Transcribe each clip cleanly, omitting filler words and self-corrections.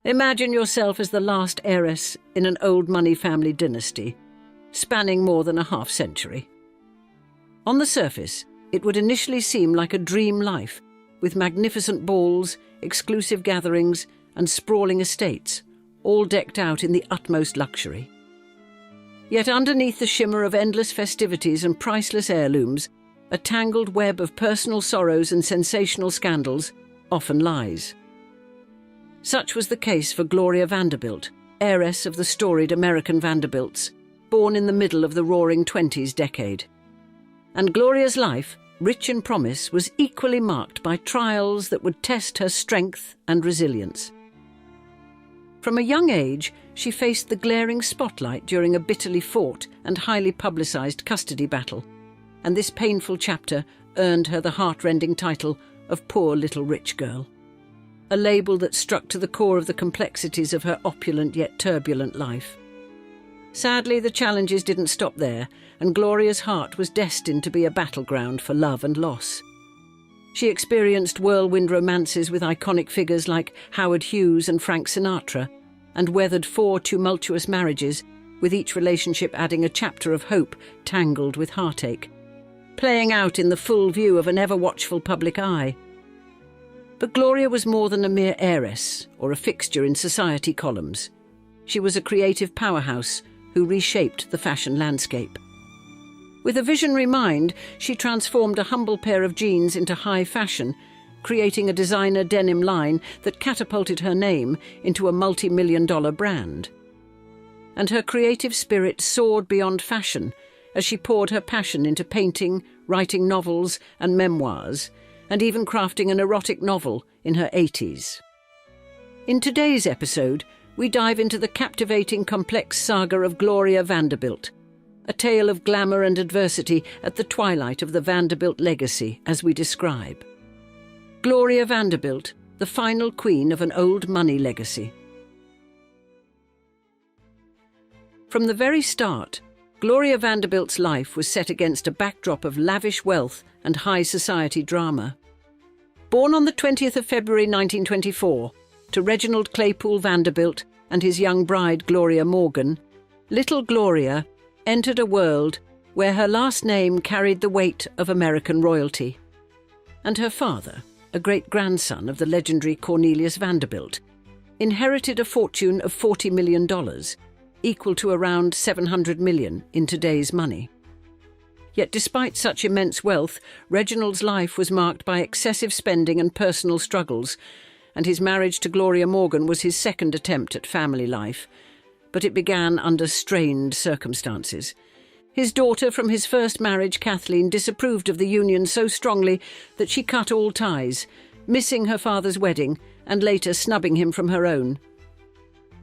Imagine yourself as the last heiress in an old money family dynasty, spanning more than a half-century. On the surface, it would initially seem like a dream life, with magnificent balls, exclusive gatherings, and sprawling estates, all decked out in the utmost luxury. Yet underneath the shimmer of endless festivities and priceless heirlooms, a tangled web of personal sorrows and sensational scandals often lies. Such was the case for Gloria Vanderbilt, heiress of the storied American Vanderbilts, born in the middle of the Roaring Twenties decade. And Gloria's life, rich in promise, was equally marked by trials that would test her strength and resilience. From a young age, she faced the glaring spotlight during a bitterly fought and highly publicised custody battle, and this painful chapter earned her the heart-rending title of Poor Little Rich Girl, a label that struck to the core of the complexities of her opulent yet turbulent life. Sadly, the challenges didn't stop there, and Gloria's heart was destined to be a battleground for love and loss. She experienced whirlwind romances with iconic figures like Howard Hughes and Frank Sinatra, and weathered 4 tumultuous marriages, with each relationship adding a chapter of hope tangled with heartache, playing out in the full view of an ever-watchful public eye. But Gloria was more than a mere heiress or a fixture in society columns. She was a creative powerhouse who reshaped the fashion landscape. With a visionary mind, she transformed a humble pair of jeans into high fashion, creating a designer denim line that catapulted her name into a multi-million-dollar brand. And her creative spirit soared beyond fashion as she poured her passion into painting, writing novels and memoirs, and even crafting an erotic novel in her 80s. In today's episode, we dive into the captivating, complex saga of Gloria Vanderbilt, a tale of glamour and adversity at the twilight of the Vanderbilt legacy, as we describe. Gloria Vanderbilt, the final queen of an old money legacy. From the very start, Gloria Vanderbilt's life was set against a backdrop of lavish wealth and high society drama. Born on the 20th of February 1924 to Reginald Claypool Vanderbilt and his young bride Gloria Morgan, little Gloria entered a world where her last name carried the weight of American royalty. And her father, a great-grandson of the legendary Cornelius Vanderbilt, inherited a fortune of $40 million, equal to around $700 million in today's money. Yet despite such immense wealth, Reginald's life was marked by excessive spending and personal struggles, and his marriage to Gloria Morgan was his second attempt at family life, but it began under strained circumstances. His daughter from his first marriage, Kathleen, disapproved of the union so strongly that she cut all ties, missing her father's wedding and later snubbing him from her own.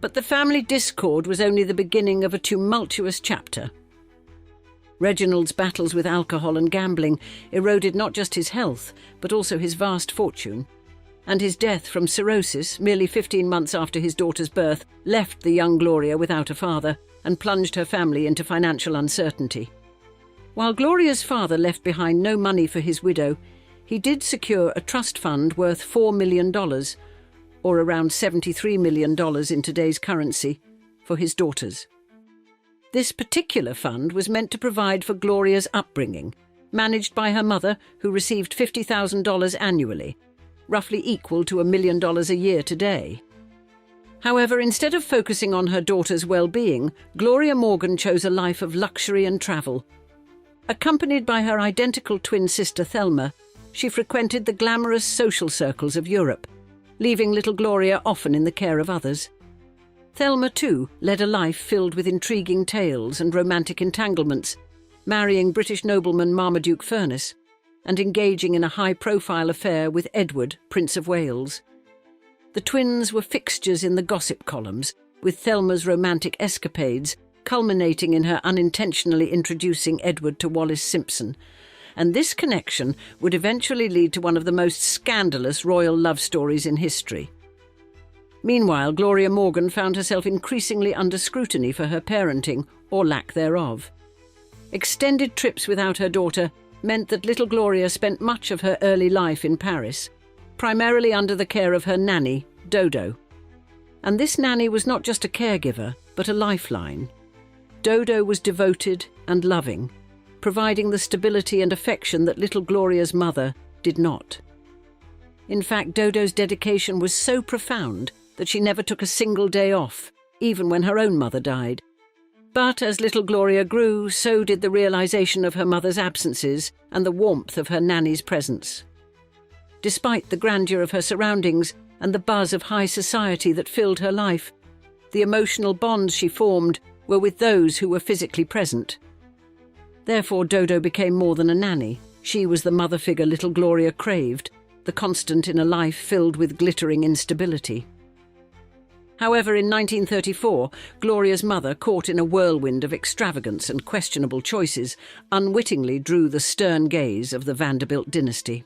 But the family discord was only the beginning of a tumultuous chapter. Reginald's battles with alcohol and gambling eroded not just his health, but also his vast fortune. And his death from cirrhosis, merely 15 months after his daughter's birth, left the young Gloria without a father and plunged her family into financial uncertainty. While Gloria's father left behind no money for his widow, he did secure a trust fund worth $4 million, or around $73 million in today's currency, for his daughters. This particular fund was meant to provide for Gloria's upbringing, managed by her mother, who received $50,000 annually, roughly equal to $1 million a year today. However, instead of focusing on her daughter's well-being, Gloria Morgan chose a life of luxury and travel. Accompanied by her identical twin sister Thelma, she frequented the glamorous social circles of Europe, leaving little Gloria often in the care of others. Thelma, too, led a life filled with intriguing tales and romantic entanglements, marrying British nobleman Marmaduke Furness, and engaging in a high-profile affair with Edward, Prince of Wales. The twins were fixtures in the gossip columns, with Thelma's romantic escapades culminating in her unintentionally introducing Edward to Wallis Simpson, and this connection would eventually lead to one of the most scandalous royal love stories in history. Meanwhile, Gloria Morgan found herself increasingly under scrutiny for her parenting, or lack thereof. Extended trips without her daughter meant that little Gloria spent much of her early life in Paris, primarily under the care of her nanny, Dodo. And this nanny was not just a caregiver, but a lifeline. Dodo was devoted and loving, providing the stability and affection that little Gloria's mother did not. In fact, Dodo's dedication was so profound that she never took a single day off, even when her own mother died. But as little Gloria grew, so did the realization of her mother's absences and the warmth of her nanny's presence. Despite the grandeur of her surroundings and the buzz of high society that filled her life, the emotional bonds she formed were with those who were physically present. Therefore, Dodo became more than a nanny. She was the mother figure little Gloria craved, the constant in a life filled with glittering instability. However, in 1934, Gloria's mother, caught in a whirlwind of extravagance and questionable choices, unwittingly drew the stern gaze of the Vanderbilt dynasty.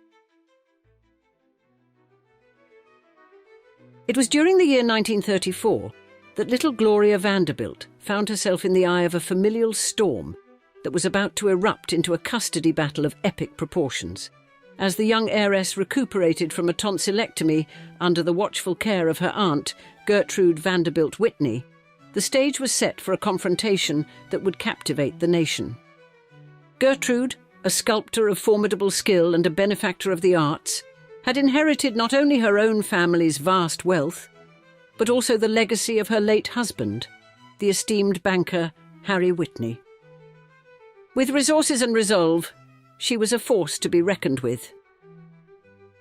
It was during the year 1934 that little Gloria Vanderbilt found herself in the eye of a familial storm that was about to erupt into a custody battle of epic proportions. As the young heiress recuperated from a tonsillectomy under the watchful care of her aunt, Gertrude Vanderbilt Whitney, the stage was set for a confrontation that would captivate the nation. Gertrude, a sculptor of formidable skill and a benefactor of the arts, had inherited not only her own family's vast wealth, but also the legacy of her late husband, the esteemed banker Harry Whitney. With resources and resolve, she was a force to be reckoned with.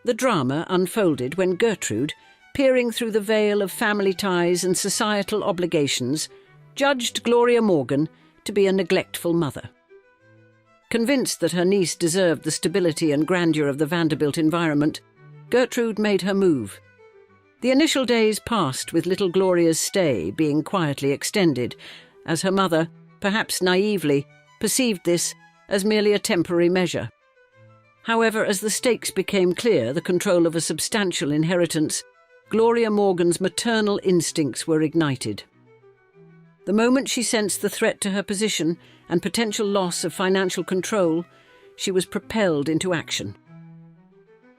The drama unfolded when Gertrude, peering through the veil of family ties and societal obligations, judged Gloria Morgan to be a neglectful mother. Convinced that her niece deserved the stability and grandeur of the Vanderbilt environment, Gertrude made her move. The initial days passed with little Gloria's stay being quietly extended, as her mother, perhaps naively, perceived this as merely a temporary measure. However, as the stakes became clear, the control of a substantial inheritance, Gloria Morgan's maternal instincts were ignited. The moment she sensed the threat to her position and potential loss of financial control, she was propelled into action.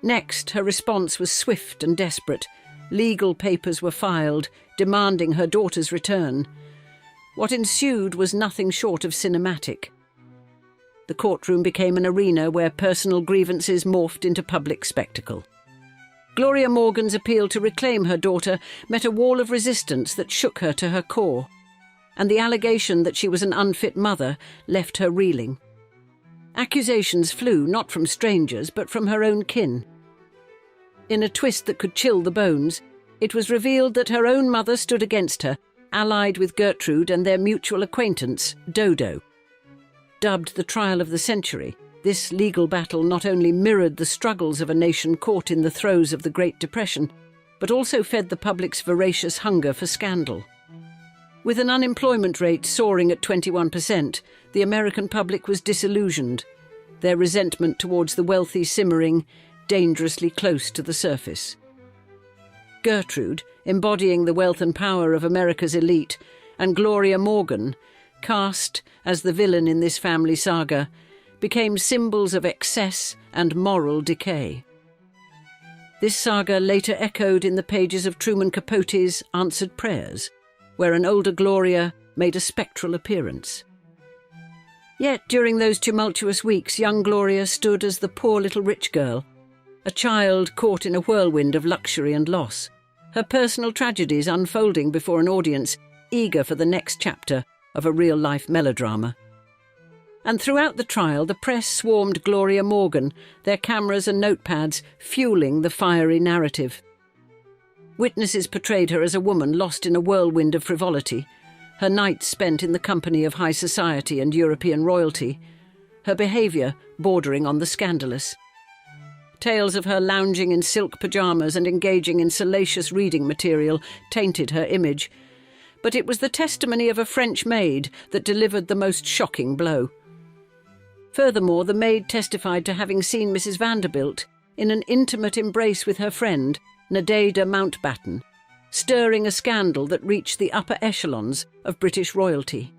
Next, her response was swift and desperate. Legal papers were filed, demanding her daughter's return. What ensued was nothing short of cinematic. The courtroom became an arena where personal grievances morphed into public spectacle. Gloria Morgan's appeal to reclaim her daughter met a wall of resistance that shook her to her core, and the allegation that she was an unfit mother left her reeling. Accusations flew not from strangers but from her own kin. In a twist that could chill the bones, it was revealed that her own mother stood against her, allied with Gertrude and their mutual acquaintance, Dodo. Dubbed the trial of the century, this legal battle not only mirrored the struggles of a nation caught in the throes of the Great Depression, but also fed the public's voracious hunger for scandal. With an unemployment rate soaring at 21%, the American public was disillusioned, their resentment towards the wealthy simmering dangerously close to the surface. Gertrude, embodying the wealth and power of America's elite, and Gloria Morgan, cast as the villain in this family saga, became symbols of excess and moral decay. This saga later echoed in the pages of Truman Capote's Answered Prayers, where an older Gloria made a spectral appearance. Yet during those tumultuous weeks, young Gloria stood as the poor little rich girl, a child caught in a whirlwind of luxury and loss, her personal tragedies unfolding before an audience eager for the next chapter of a real-life melodrama. And throughout the trial, the press swarmed Gloria Morgan, their cameras and notepads fueling the fiery narrative. Witnesses portrayed her as a woman lost in a whirlwind of frivolity, her nights spent in the company of high society and European royalty, her behaviour bordering on the scandalous. Tales of her lounging in silk pyjamas and engaging in salacious reading material tainted her image, but it was the testimony of a French maid that delivered the most shocking blow. Furthermore, the maid testified to having seen Mrs. Vanderbilt in an intimate embrace with her friend, Nadejda Mountbatten, stirring a scandal that reached the upper echelons of British royalty.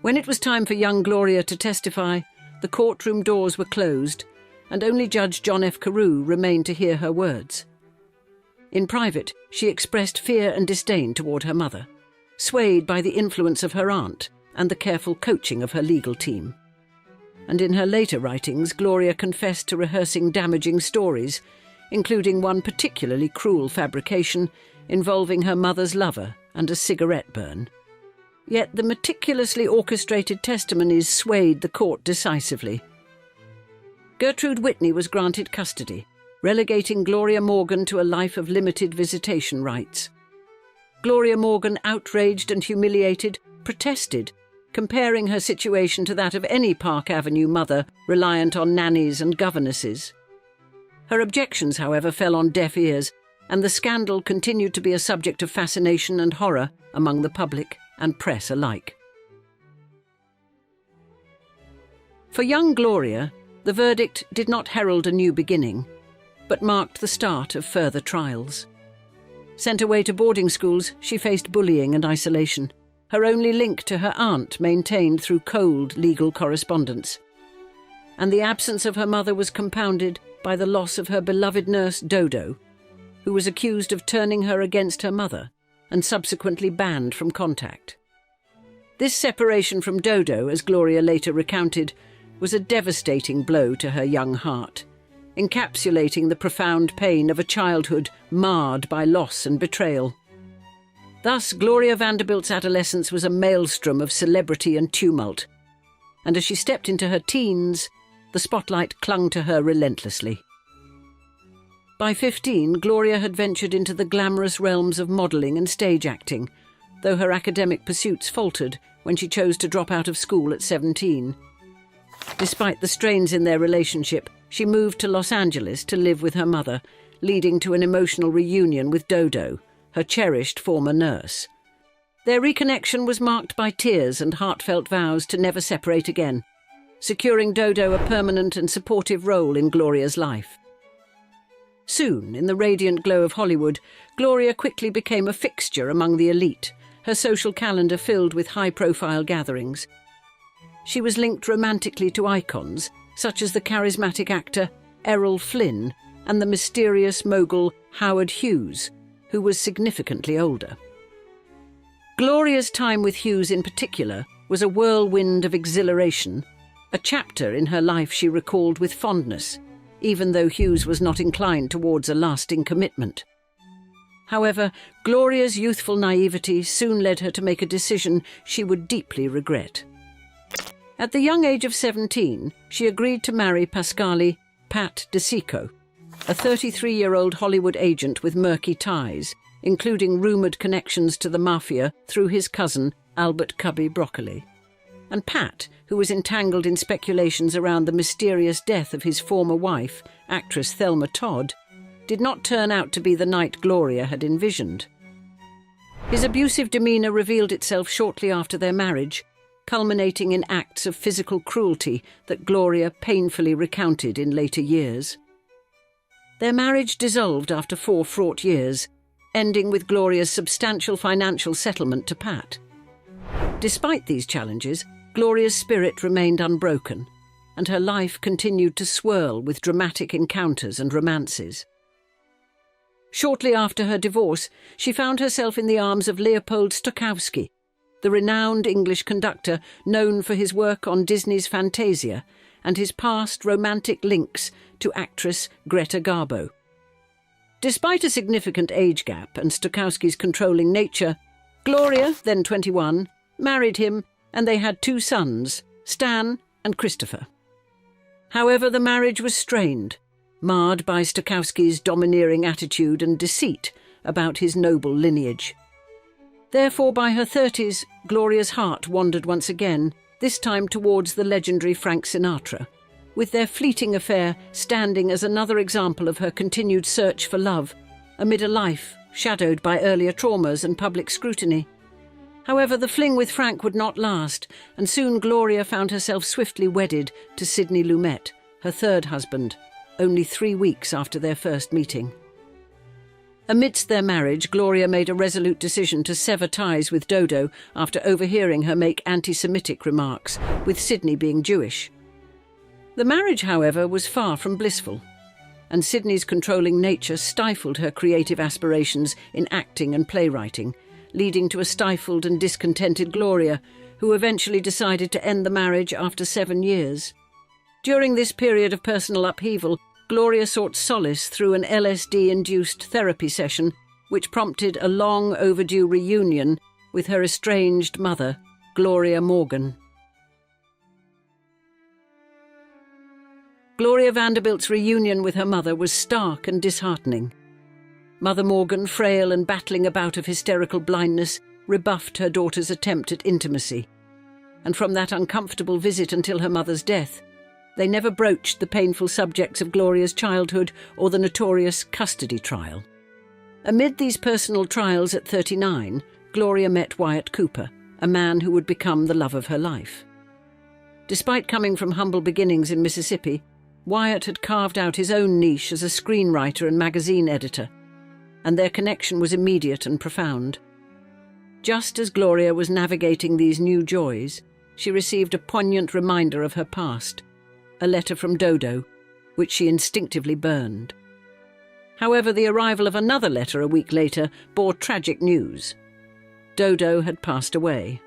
When it was time for young Gloria to testify, the courtroom doors were closed, and only Judge John F. Carew remained to hear her words. In private, she expressed fear and disdain toward her mother, swayed by the influence of her aunt and the careful coaching of her legal team. And in her later writings, Gloria confessed to rehearsing damaging stories, including one particularly cruel fabrication involving her mother's lover and a cigarette burn. Yet the meticulously orchestrated testimonies swayed the court decisively. Gertrude Whitney was granted custody, relegating Gloria Morgan to a life of limited visitation rights. Gloria Morgan, outraged and humiliated, protested, comparing her situation to that of any Park Avenue mother reliant on nannies and governesses. Her objections, however, fell on deaf ears, and the scandal continued to be a subject of fascination and horror among the public and press alike. For young Gloria, the verdict did not herald a new beginning, but marked the start of further trials. Sent away to boarding schools, she faced bullying and isolation, her only link to her aunt maintained through cold legal correspondence. And the absence of her mother was compounded by the loss of her beloved nurse Dodo, who was accused of turning her against her mother and subsequently banned from contact. This separation from Dodo, as Gloria later recounted, was a devastating blow to her young heart, encapsulating the profound pain of a childhood marred by loss and betrayal. Thus, Gloria Vanderbilt's adolescence was a maelstrom of celebrity and tumult, and as she stepped into her teens, the spotlight clung to her relentlessly. By 15, Gloria had ventured into the glamorous realms of modelling and stage acting, though her academic pursuits faltered when she chose to drop out of school at 17. Despite the strains in their relationship, she moved to Los Angeles to live with her mother, leading to an emotional reunion with Dodo, her cherished former nurse. Their reconnection was marked by tears and heartfelt vows to never separate again, securing Dodo a permanent and supportive role in Gloria's life. Soon, in the radiant glow of Hollywood, Gloria quickly became a fixture among the elite, her social calendar filled with high-profile gatherings. She was linked romantically to icons such as the charismatic actor Errol Flynn and the mysterious mogul Howard Hughes, who was significantly older. Gloria's time with Hughes in particular was a whirlwind of exhilaration, a chapter in her life she recalled with fondness, even though Hughes was not inclined towards a lasting commitment. However, Gloria's youthful naivety soon led her to make a decision she would deeply regret. At the young age of 17, she agreed to marry Pasquale Pat DeSico, a 33-year-old Hollywood agent with murky ties, including rumoured connections to the mafia through his cousin Albert Cubby Broccoli. And Pat, who was entangled in speculations around the mysterious death of his former wife, actress Thelma Todd, did not turn out to be the knight Gloria had envisioned. His abusive demeanour revealed itself shortly after their marriage, culminating in acts of physical cruelty that Gloria painfully recounted in later years. Their marriage dissolved after 4 fraught years, ending with Gloria's substantial financial settlement to Pat. Despite these challenges, Gloria's spirit remained unbroken, and her life continued to swirl with dramatic encounters and romances. Shortly after her divorce, she found herself in the arms of Leopold Stokowski, the renowned English conductor known for his work on Disney's Fantasia and his past romantic links to actress Greta Garbo. Despite a significant age gap and Stokowski's controlling nature, Gloria, then 21, married him, and they had 2 sons, Stan and Christopher. However, the marriage was strained, marred by Stokowski's domineering attitude and deceit about his noble lineage. Therefore, by her 30s, Gloria's heart wandered once again, this time towards the legendary Frank Sinatra, with their fleeting affair standing as another example of her continued search for love amid a life shadowed by earlier traumas and public scrutiny. However, the fling with Frank would not last, and soon Gloria found herself swiftly wedded to Sidney Lumet, her 3rd husband, only 3 weeks after their first meeting. Amidst their marriage, Gloria made a resolute decision to sever ties with Dodo after overhearing her make anti-Semitic remarks, with Sidney being Jewish. The marriage, however, was far from blissful, and Sydney's controlling nature stifled her creative aspirations in acting and playwriting, leading to a stifled and discontented Gloria, who eventually decided to end the marriage after 7 years. During this period of personal upheaval, Gloria sought solace through an LSD-induced therapy session, which prompted a long overdue reunion with her estranged mother, Gloria Morgan. Gloria Vanderbilt's reunion with her mother was stark and disheartening. Mother Morgan, frail and battling a bout of hysterical blindness, rebuffed her daughter's attempt at intimacy. And from that uncomfortable visit until her mother's death, they never broached the painful subjects of Gloria's childhood or the notorious custody trial. Amid these personal trials at 39, Gloria met Wyatt Cooper, a man who would become the love of her life. Despite coming from humble beginnings in Mississippi, Wyatt had carved out his own niche as a screenwriter and magazine editor, and their connection was immediate and profound. Just as Gloria was navigating these new joys, she received a poignant reminder of her past, a letter from Dodo, which she instinctively burned. However, the arrival of another letter a week later bore tragic news. Dodo had passed away.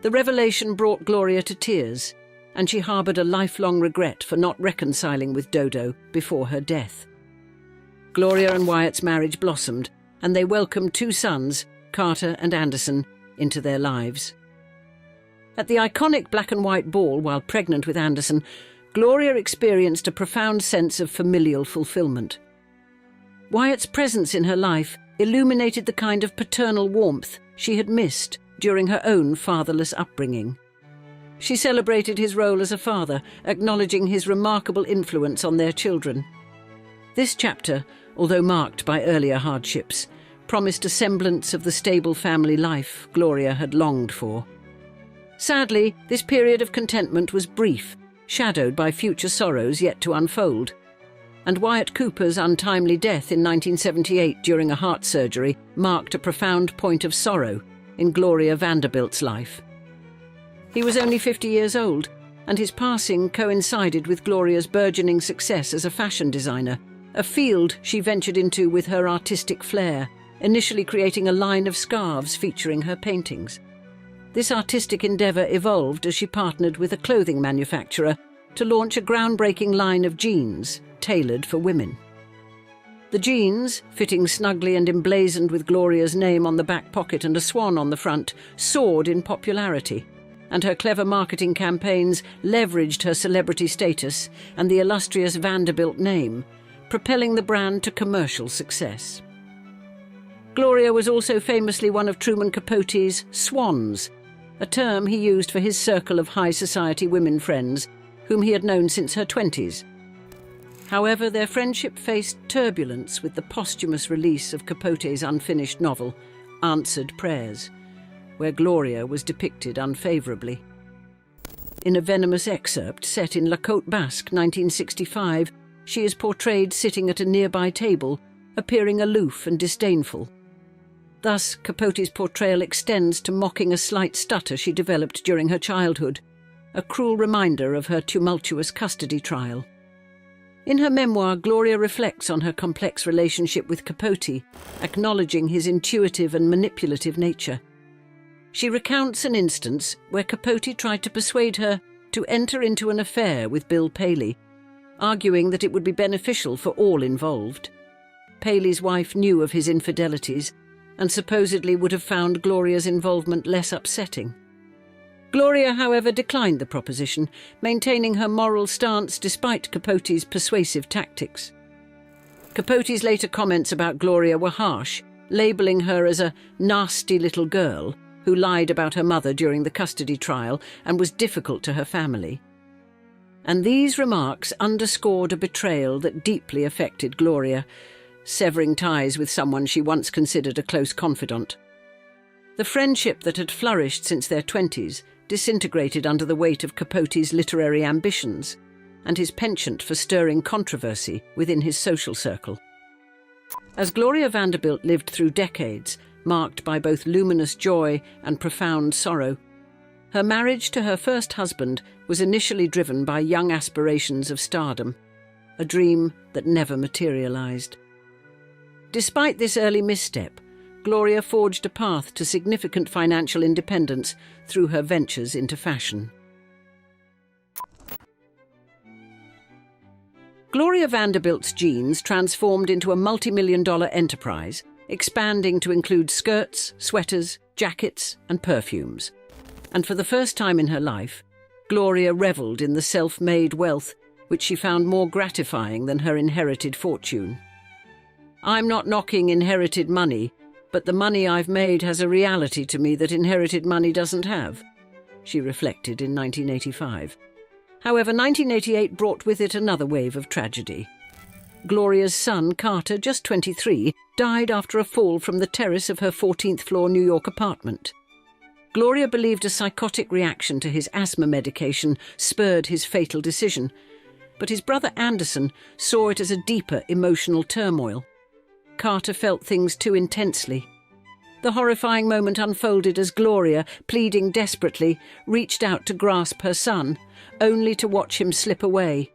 The revelation brought Gloria to tears, and she harboured a lifelong regret for not reconciling with Dodo before her death. Gloria and Wyatt's marriage blossomed, and they welcomed 2 sons, Carter and Anderson, into their lives. At the iconic black and white ball while pregnant with Anderson, Gloria experienced a profound sense of familial fulfillment. Wyatt's presence in her life illuminated the kind of paternal warmth she had missed during her own fatherless upbringing. She celebrated his role as a father, acknowledging his remarkable influence on their children. This chapter, although marked by earlier hardships, promised a semblance of the stable family life Gloria had longed for. Sadly, this period of contentment was brief, shadowed by future sorrows yet to unfold. And Wyatt Cooper's untimely death in 1978 during a heart surgery marked a profound point of sorrow in Gloria Vanderbilt's life. He was only 50 years old, and his passing coincided with Gloria's burgeoning success as a fashion designer, a field she ventured into with her artistic flair, initially creating a line of scarves featuring her paintings. This artistic endeavour evolved as she partnered with a clothing manufacturer to launch a groundbreaking line of jeans tailored for women. The jeans, fitting snugly and emblazoned with Gloria's name on the back pocket and a swan on the front, soared in popularity, and her clever marketing campaigns leveraged her celebrity status and the illustrious Vanderbilt name, propelling the brand to commercial success. Gloria was also famously one of Truman Capote's swans, a term he used for his circle of high society women friends, whom he had known since her 20s. However, their friendship faced turbulence with the posthumous release of Capote's unfinished novel, Answered Prayers, where Gloria was depicted unfavourably. In a venomous excerpt set in La Côte Basque, 1965, she is portrayed sitting at a nearby table, appearing aloof and disdainful. Thus, Capote's portrayal extends to mocking a slight stutter she developed during her childhood, a cruel reminder of her tumultuous custody trial. In her memoir, Gloria reflects on her complex relationship with Capote, acknowledging his intuitive and manipulative nature. She recounts an instance where Capote tried to persuade her to enter into an affair with Bill Paley, arguing that it would be beneficial for all involved. Paley's wife knew of his infidelities and supposedly would have found Gloria's involvement less upsetting. Gloria, however, declined the proposition, maintaining her moral stance despite Capote's persuasive tactics. Capote's later comments about Gloria were harsh, labelling her as a nasty little girl who lied about her mother during the custody trial and was difficult to her family. And these remarks underscored a betrayal that deeply affected Gloria, severing ties with someone she once considered a close confidant. The friendship that had flourished since their 20s disintegrated under the weight of Capote's literary ambitions and his penchant for stirring controversy within his social circle. As Gloria Vanderbilt lived through decades, marked by both luminous joy and profound sorrow, her marriage to her first husband was initially driven by young aspirations of stardom. a dream that never materialized. Despite this early misstep, Gloria forged a path to significant financial independence through her ventures into fashion. Gloria Vanderbilt's jeans transformed into a multi-million-dollar enterprise, expanding to include skirts, sweaters, jackets, and perfumes. And for the first time in her life, Gloria revelled in the self-made wealth which she found more gratifying than her inherited fortune. "I'm not knocking inherited money, but the money I've made has a reality to me that inherited money doesn't have," she reflected in 1985. However, 1988 brought with it another wave of tragedy. Gloria's son, Carter, just 23, died after a fall from the terrace of her 14th-floor New York apartment. Gloria believed a psychotic reaction to his asthma medication spurred his fatal decision, but his brother Anderson saw it as a deeper emotional turmoil. Carter felt things too intensely. The horrifying moment unfolded as Gloria, pleading desperately, reached out to grasp her son, only to watch him slip away.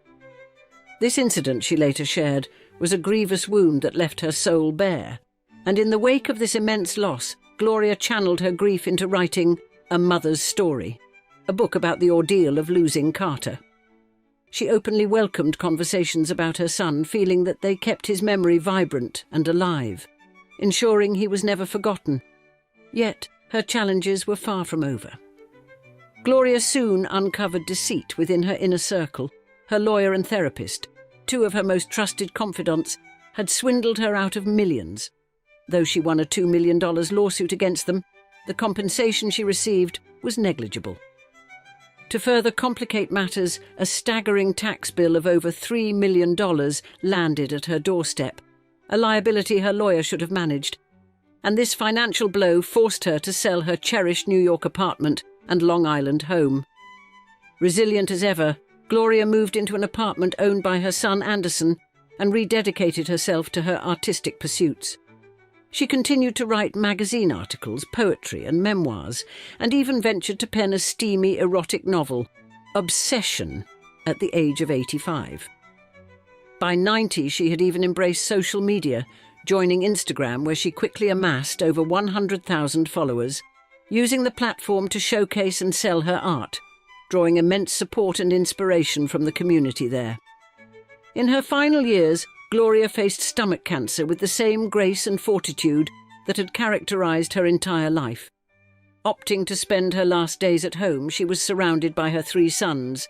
This incident, she later shared, was a grievous wound that left her soul bare. And in the wake of this immense loss, Gloria channeled her grief into writing A Mother's Story, a book about the ordeal of losing Carter. She openly welcomed conversations about her son, feeling that they kept his memory vibrant and alive, ensuring he was never forgotten. Yet her challenges were far from over. Gloria soon uncovered deceit within her inner circle. Her lawyer and therapist, two of her most trusted confidants, had swindled her out of millions. Though she won a $2 million lawsuit against them, the compensation she received was negligible. To further complicate matters, a staggering tax bill of over $3 million landed at her doorstep, a liability her lawyer should have managed. And this financial blow forced her to sell her cherished New York apartment and Long Island home. Resilient as ever, Gloria moved into an apartment owned by her son Anderson and rededicated herself to her artistic pursuits. She continued to write magazine articles, poetry and memoirs, and even ventured to pen a steamy erotic novel, Obsession, at the age of 85. By 90, she had even embraced social media, joining Instagram, where she quickly amassed over 100,000 followers, using the platform to showcase and sell her art, drawing immense support and inspiration from the community there. In her final years, Gloria faced stomach cancer with the same grace and fortitude that had characterized her entire life. Opting to spend her last days at home, she was surrounded by her 3 sons,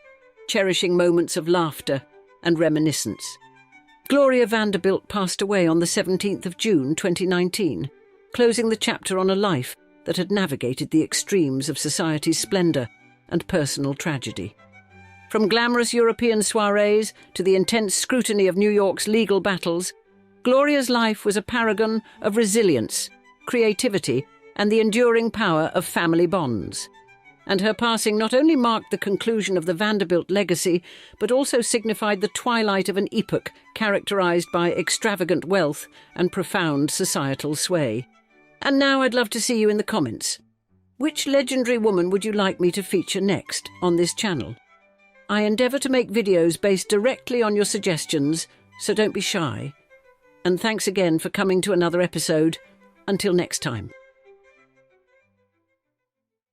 cherishing moments of laughter and reminiscence. Gloria Vanderbilt passed away on the 17th of June 2019, closing the chapter on a life that had navigated the extremes of society's splendor and personal tragedy. From glamorous European soirees to the intense scrutiny of New York's legal battles, Gloria's life was a paragon of resilience, creativity, and the enduring power of family bonds. And her passing not only marked the conclusion of the Vanderbilt legacy, but also signified the twilight of an epoch characterized by extravagant wealth and profound societal sway. And now I'd love to see you in the comments. Which legendary woman would you like me to feature next on this channel? I endeavour to make videos based directly on your suggestions, so don't be shy. And thanks again for coming to another episode. Until next time.